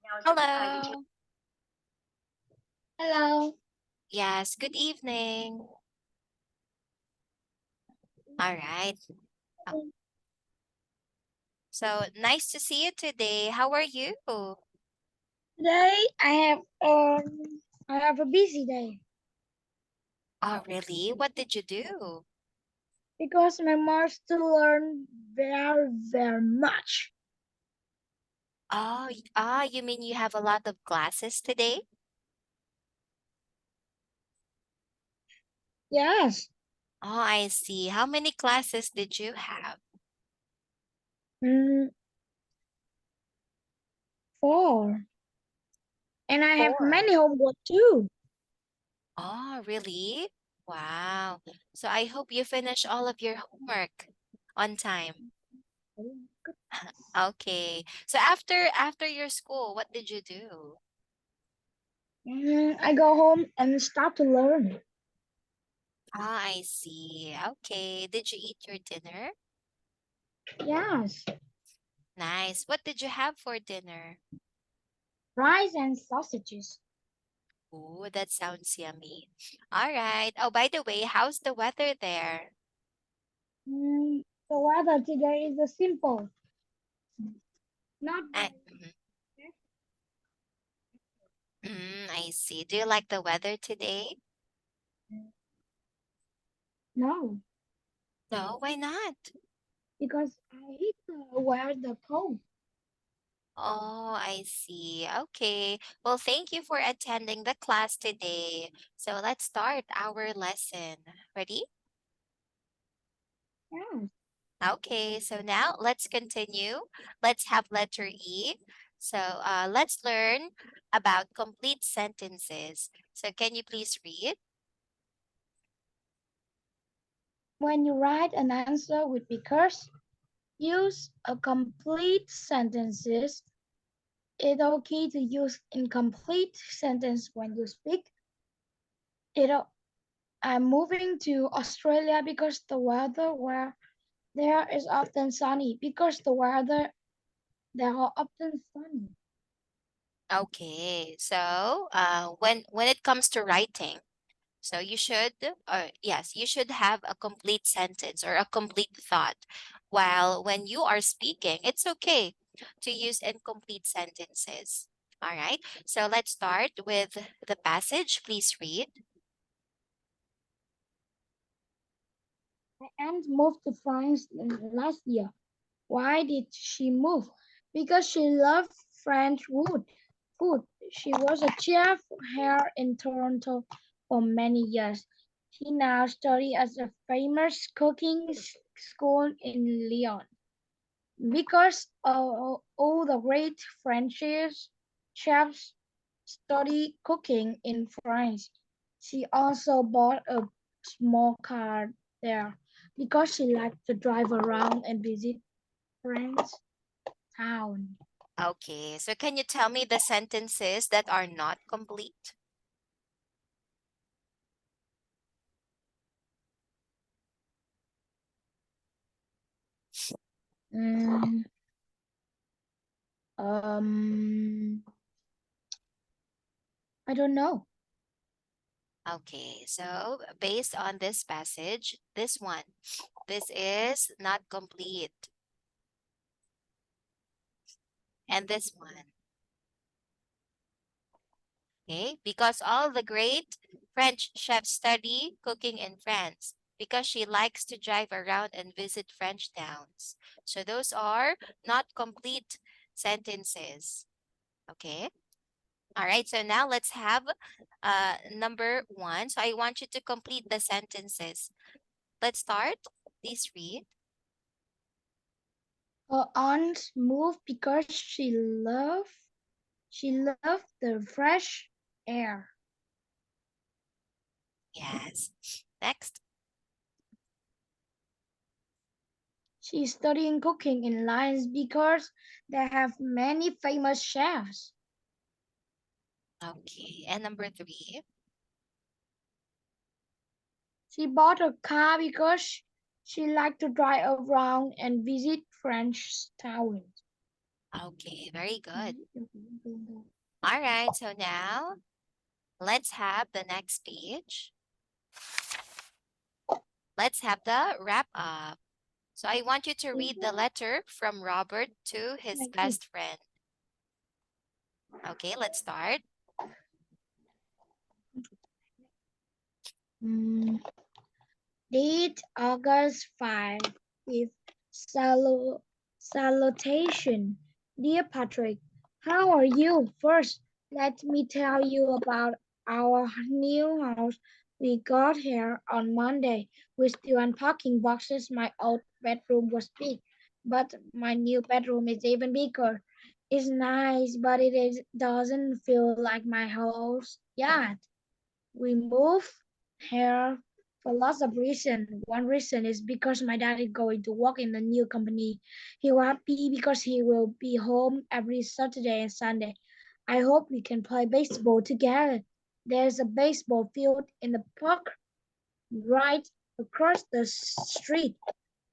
Hello. Hello. Yes, good evening. All right. Oh, so nice to see you today. How are you? Today I have a busy day Oh, really? What did you do? because my mom still learn very much. You mean you have a lot of classes today? Yes. Oh, I see. How many classes did you have? Mm, 4. And I have Four. many homework too. Oh, really? Wow. So I hope you finish all of your homework on time. Okay. So after your school, what did you do? I go home and start to learn. Ah, I see. Okay. Did you eat your dinner? Yes. Nice. What did you have for dinner? Rice and sausages. Oh, that sounds yummy. All right. Oh, by the way, how's the weather there? The weather today is a simple, not I, very. I see. Do you like the weather today? No, No, why not? because I hate to wear the coat. Oh, I see. Okay. Well, thank you for attending the class today. So let's start our lesson. Ready? Yes. Okay, so now let's continue. Let's have letter E. So let's learn about complete sentences. So can you please read? When you write an answer with because, use a complete sentences. It's okay to use incomplete sentence when you speak. It, I'm moving to Australia because the weather where there is often sunny. Because the weather there are often sunny. Okay, so when it comes to writing, so you should, yes, you should have a complete sentence or a complete thought. While when you are speaking, it's okay to use incomplete sentences. All right, so let's start with the passage. Please read. My aunt moved to France last year. Why did she move? Because she loved French food. She was a chef here in Toronto for many years. She now studies at a famous cooking school in Lyon. Because all the great French chefs study cooking in France, she also bought a small car there because she liked to drive around and visit French town. Okay, so can you tell me the sentences that are not complete? Mm, um, I don't know. Okay, so based on this passage, this one, this is not complete. And this one, okay, because all the great French chefs study cooking in France because she likes to drive around and visit French towns. So those are not complete sentences. Okay. All right. So now let's have number one. So I want you to complete the sentences. Let's start. Please read. Her aunt moved because she loved the fresh air. Yes. Next. She's studying cooking in Lyons because they have many famous chefs. Okay. And number three. She bought a car because she liked to drive around and visit French towns. Okay, very good. All right, so now let's have the next page. Let's have the wrap up. So I want you to read the letter from Robert to his best friend. Okay, let's start. Date August 5 with salutation. Dear Patrick, how are you? First, let me tell you about our new house. We got here on Monday. We're still unpacking boxes. My old bedroom was big, but my new bedroom is even bigger. It's nice, but doesn't feel like my house yet. We moved here for lots of reasons. One reason is because my dad is going to work in the new company. He will happy because he will be home every Saturday and Sunday. I hope we can play baseball together. There's a baseball field in the park right across the street.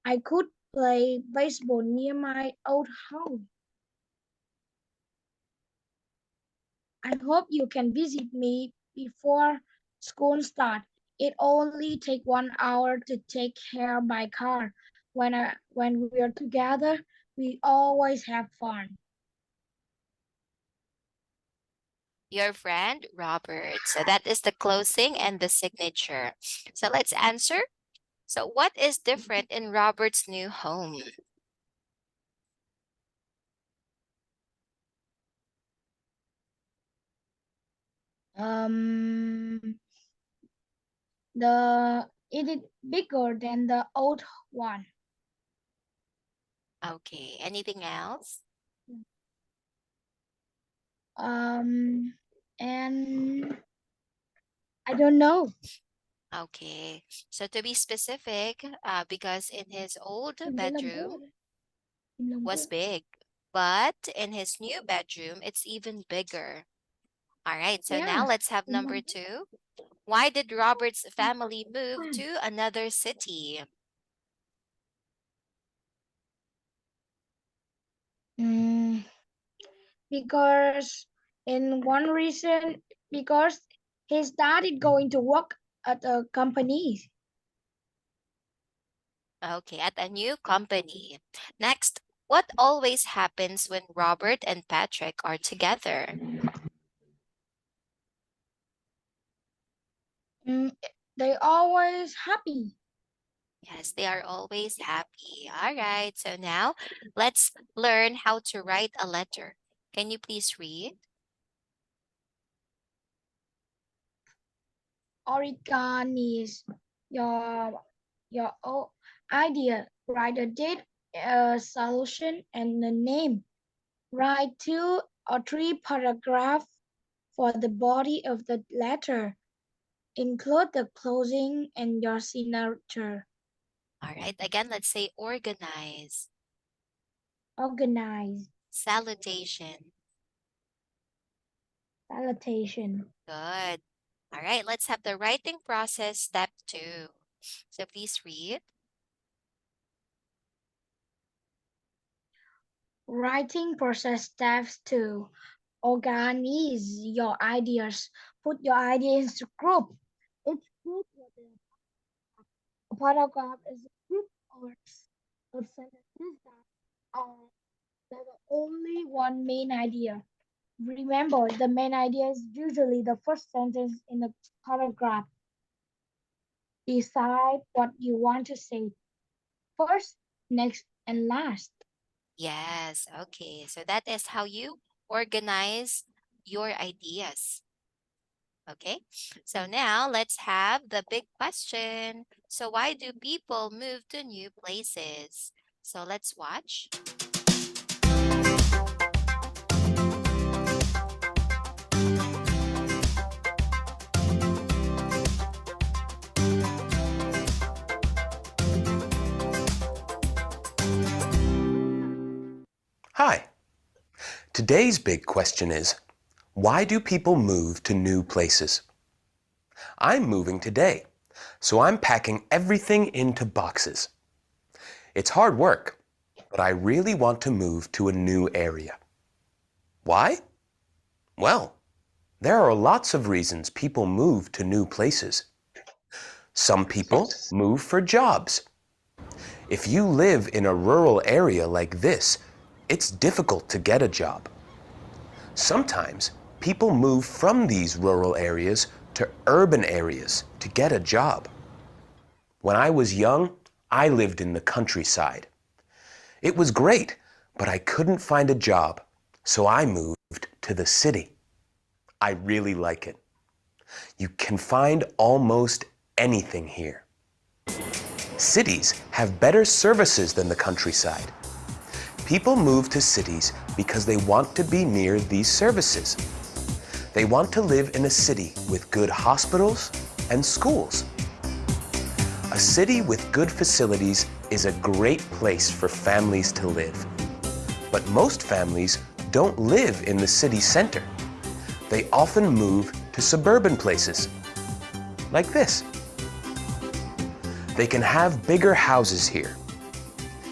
I could play baseball near my old house. I hope you can visit me before school starts. It only takes 1 hour to take here by car. When we're together, we always have fun. Your friend, Robert. So that is the closing and the signature. So let's answer. So what is different in Robert's new home? Um, it is bigger than the old one. Okay, anything else? And I don't know. Okay, so to be specific, because in his old bedroom was big, but in his new bedroom, it's even bigger. All right, so now Yeah. let's have number 2. Why did Robert's family move to another city? Mm, because in one reason, because his dad is going to work at a company. Okay, at a new company. Next, what always happens when Robert and Patrick are together? Mm, they always happy. Yes, they are always happy. All right, so now let's learn how to write a letter. Can you please read? Organize your idea. Write a date, a solution, and a name. Write 2 or 3 paragraphs for the body of the letter. Include the closing and your signature. All right, again, let's say organize, Organize. salutation. Salutation. Good. All right, let's have the writing process step 2. So please read. Writing process steps 2. Organize your ideas. Put your ideas into group. Each group with a paragraph is a group of sentences that are that are only one main idea. Remember, the main idea is usually the first sentence in a paragraph. Decide what you want to say first, next, and last. Yes, okay. So that is how you organize your ideas. Okay, so now let's have the big question. So why do people move to new places? So let's watch. Hi. Today's big question is, why do people move to new places? I'm moving today, so I'm packing everything into boxes. It's hard work, but I really want to move to a new area. Why? Well, there are lots of reasons people move to new places. Some people move for jobs. If you live in a rural area like this, it's difficult to get a job. Sometimes people move from these rural areas to urban areas to get a job. When I was young, I lived in the countryside. It was great, but I couldn't find a job, so I moved to the city. I really like it. You can find almost anything here. Cities have better services than the countryside. People move to cities because they want to be near these services. They want to live in a city with good hospitals and schools. A city with good facilities is a great place for families to live. But most families don't live in the city center. They often move to suburban places, like this. They can have bigger houses here.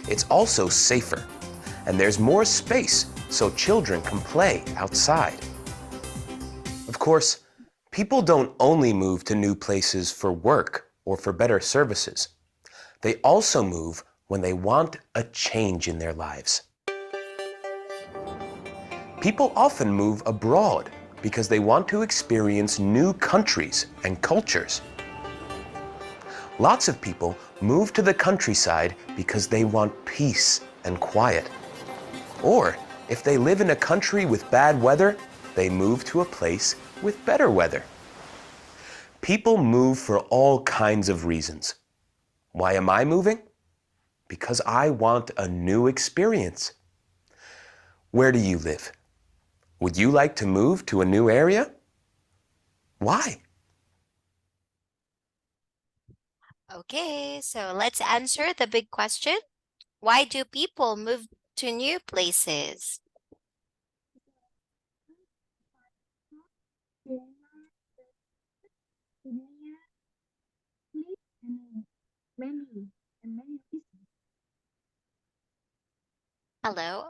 It's also safer, and there's more space so children can play outside. Of course, people don't only move to new places for work or for better services. They also move when they want a change in their lives. People often move abroad because they want to experience new countries and cultures. Lots of people move to the countryside because they want peace and quiet. Or if they live in a country with bad weather, they move to a place with better weather. People move for all kinds of reasons. Why am I moving? Because I want a new experience. Where do you live? Would you like to move to a new area? Why? Okay, so let's answer the big question. Why do people move to new places? Many and many reasons. Hello?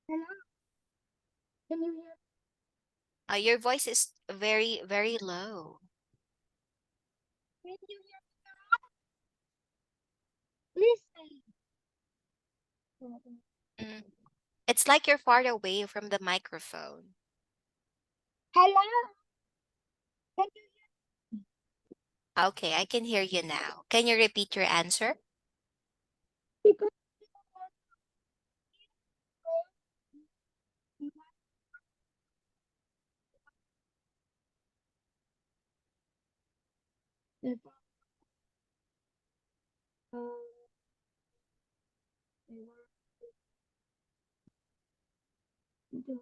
Hello, can you hear? Your voice is very, very low. Can you hear? Listen. Mm. It's like you're far away from the microphone. Hello, can you Okay, I can hear you now. Can you repeat your answer? because the they were the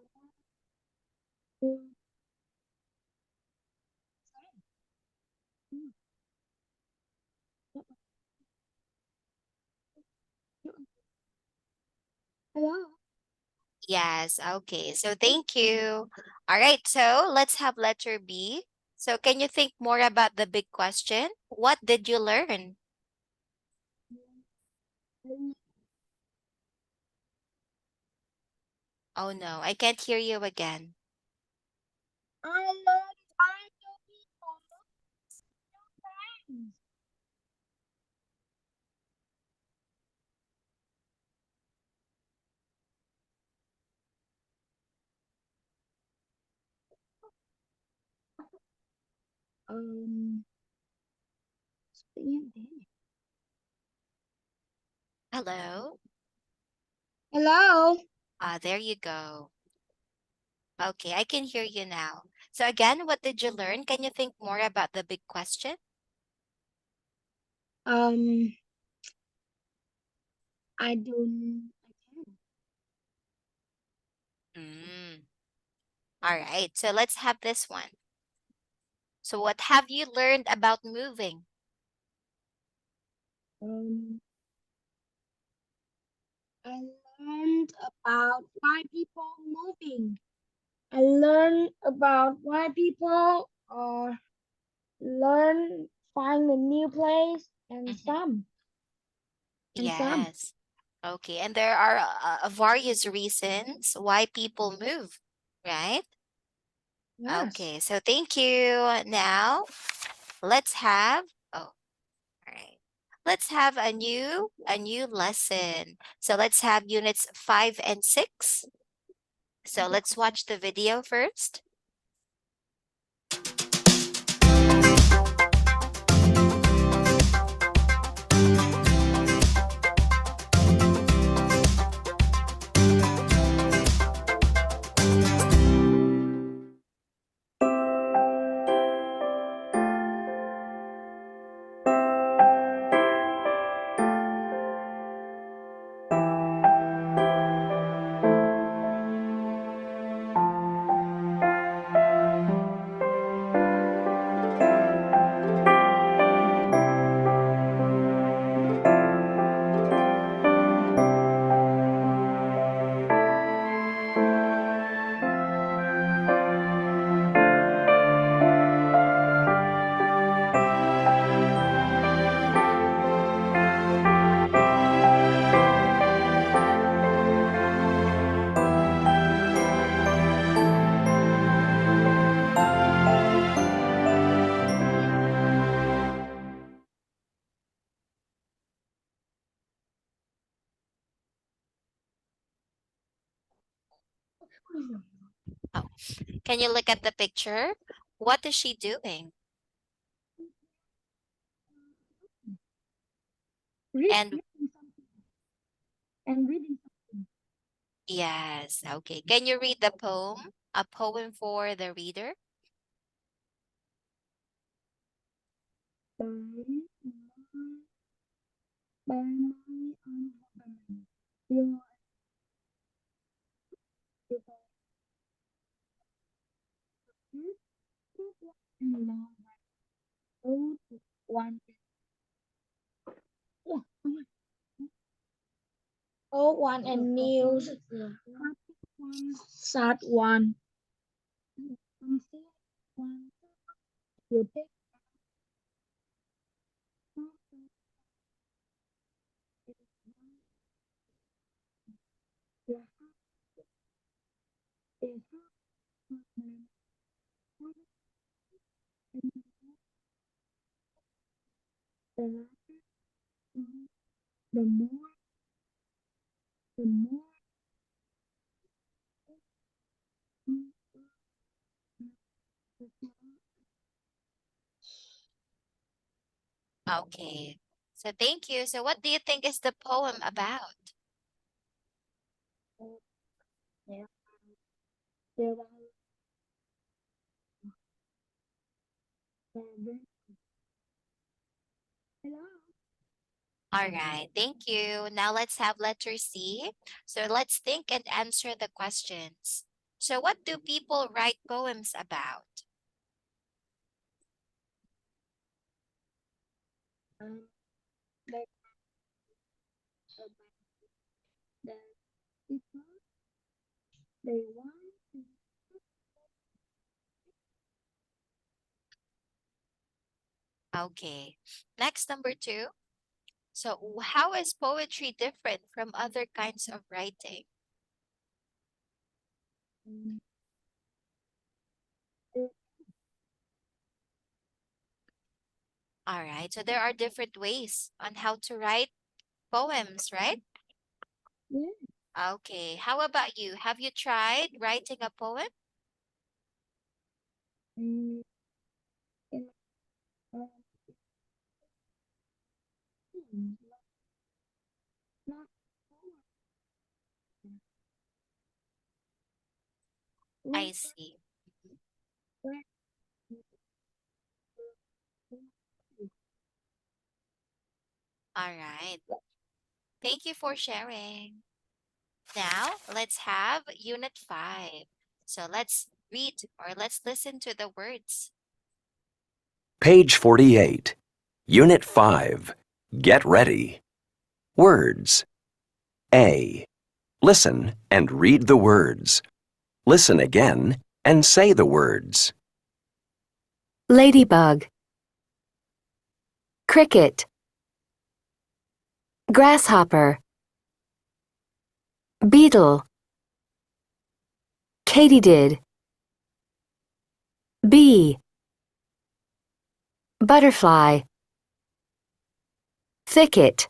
hello. Yes, okay. So thank you. All right, so let's have letter B. So can you think more about the big question? What did you learn? Oh no, I can't hear you again. I learned I to be friends. Um, Hello? hello. There you go. Okay, I can hear you now. So again, what did you learn? Can you think more about the big question? Um, I don't. Mm. All right, so let's have this one. So what have you learned about moving? Um, I learned about why people moving. I learned about why people learn find a new place and Mhm. some. and some. Yes. Okay, and there are various reasons why people move, right? Yes. Okay, so thank you. Now, let's have, oh, all right. Let's have a new lesson. So let's have units 5 and 6. So let's watch the video first. Oh, can you look at the picture? What is she doing? And Reading something. yes, okay. Can you read the poem? A poem for the reader? By Mary Ann Huberman. You and long road one. Oh, one and news. Sad one. You take the more the more Okay. So thank you. So what do you think is the poem about? yeah, there are seven. Hello. All right. Thank you. Now let's have letter C. So let's think and answer the questions. So what do people write poems about? Like the people they want to Okay. Next, number 2. So how is poetry different from other kinds of writing? um, they- All right. So there are different ways on how to write poems, right? yeah, Okay. How about you? Have you tried writing a poem? mm, in, um, mm, not I like see. where All right. Thank you for sharing. Now, let's have Unit 5. So let's read or let's listen to the words. Page 48. Unit 5. Get ready. Words. A. Listen and read the words. Listen again and say the words. Ladybug, cricket, grasshopper, beetle, katydid, bee, butterfly, thicket,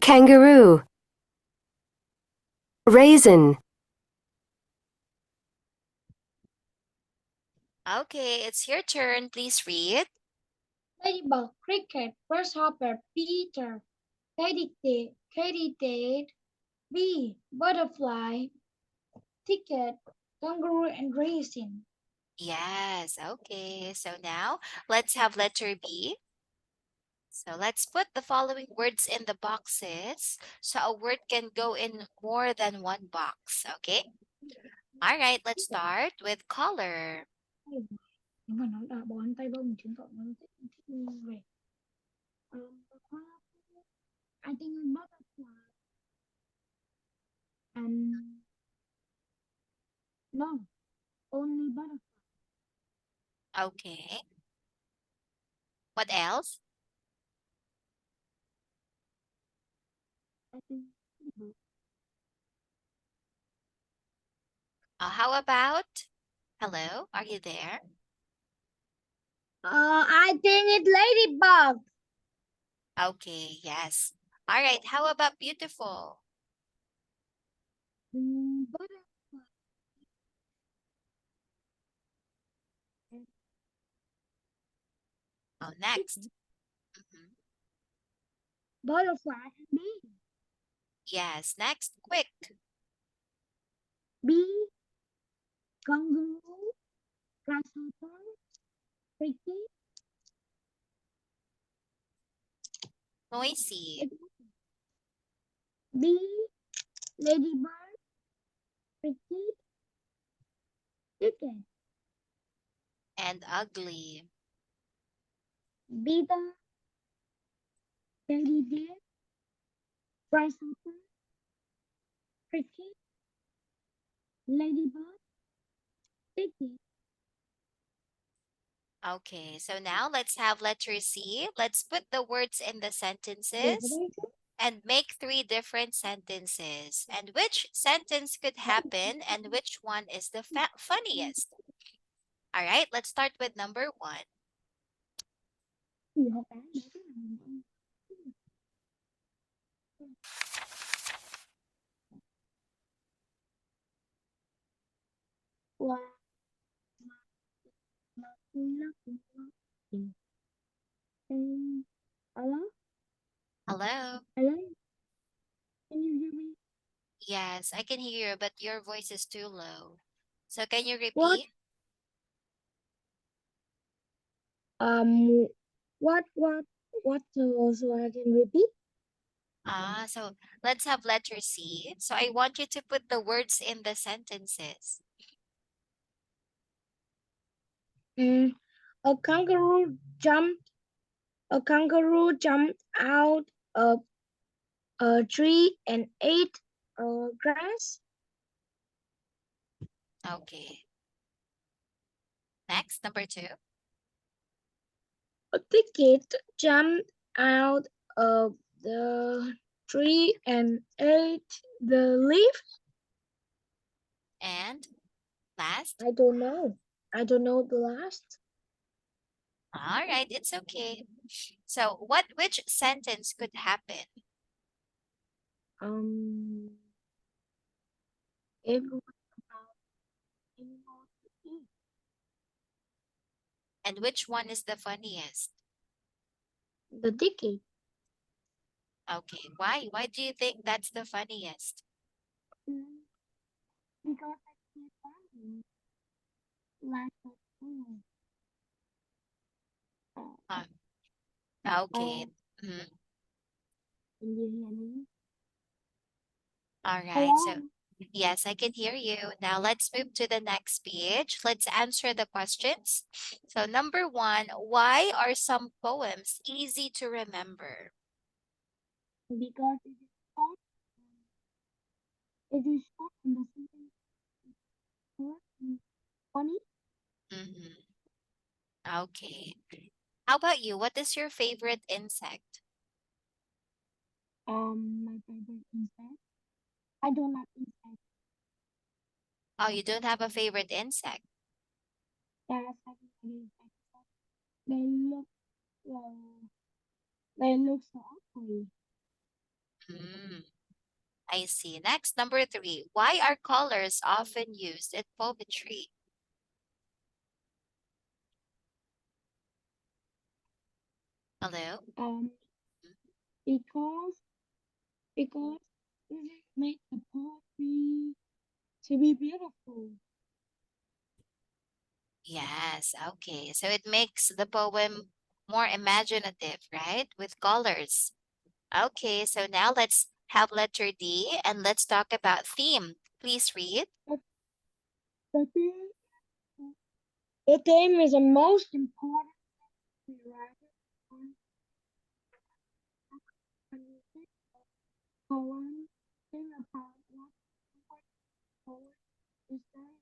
kangaroo, raisin, Okay, it's your turn. Please read. Ladybug, cricket, grasshopper, Peter, katydid, bee, butterfly, ticket, kangaroo, and raisin. Yes, okay. So now let's have letter B. So let's put the following words in the boxes so a word can go in more than one box, okay? All right, let's start with color. Nhưng mà nó đã bón tay bông chứng tỏ nó thích về. I think butterfly and no, only butterfly. Okay. What else? I think ladybug. How about, hello, are you there? I think it's ladybug. Okay, yes. All right, how about beautiful? Butterfly. Oh, next. Mhm. Butterfly and bee. Yes, next, quick. Bee, kangaroo, grasshopper, cricket, Noisy. bee, ladybird, cricket, chicken, And ugly. beetle, katydid, grasshopper, cricket, ladybug, chicken. Okay, so now let's have letter C. Let's put the words in the Wait, sentences what is it? and make three different sentences. And which sentence could happen and which one is the funniest? All right, let's start with number 1. Gì hả bạn? Để cái này mình qua mà nó cũng có. Hello? Hello? Hello? Can you hear me? Yes, I can hear you, but your voice is too low. So can you What? repeat? Um, so I can repeat? So let's have letter C. So I want you to put the words in the sentences. Mm, a kangaroo jumped. A kangaroo jumped out of a tree and ate grass. Okay. Next, number 2. A ticket jumped out of the tree and ate the leaf. And last. I don't know. I don't know the last. All right, it's okay. So which sentence could happen? Um, everyone about animals to eat. And which one is the funniest? The ticket. Okay, why? Why do you think that's the funniest? Because I can't find like a food. Um, Oh, okay. Mhm. can you hear me? All right. Hello? So yes, I can hear you. Now let's move to the next page. Let's answer the questions. So number 1, why are some poems easy to remember? Because it is short. It is short and the sentence is short and funny. Mm-hmm. Okay. How about you? What is your favorite insect? insect. I don't like insects. Oh, you don't have a favorite insect. Yes, I don't like insects. They look uh, they look so ugly. Mm, I see. Next, number 3. Why are colors often used in poetry? Hello? Because because it makes the poetry to be beautiful. Yes, okay. So it makes the poem more imaginative, right? With colors. Okay, so now let's have letter D and let's talk about theme. Please read. The theme, the theme is the most important to writer and music poem. Think about what poet is saying.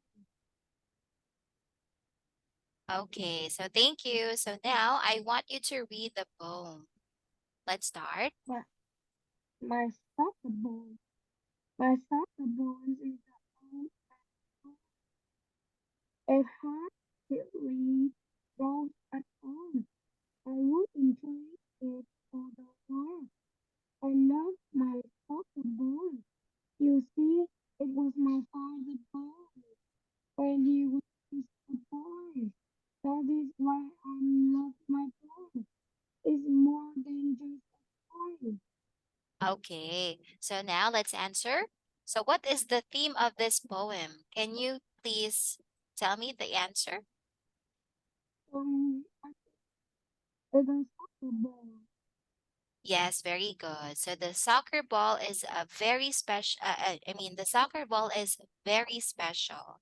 Okay, so thank you. So now I want you to read the poem. Let's start. My my soccer ball. My soccer ball is the a heart really goes at all. I would enjoy it for the world. I love my soccer ball. You see, it was my father's ball when he was a boy. That is why I love my ball. It's more than just a toy. Okay, so now let's answer. So, what is the theme of this poem? Can you please tell me the answer? It's a soccer ball. Yes, very good. So the soccer ball is a very special. The soccer ball is very special.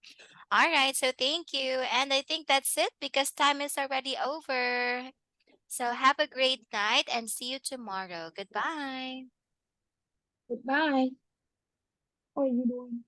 All right, so thank you. And I think that's it because time is already over. So have a great night and see you tomorrow. Goodbye. Goodbye. What are you doing?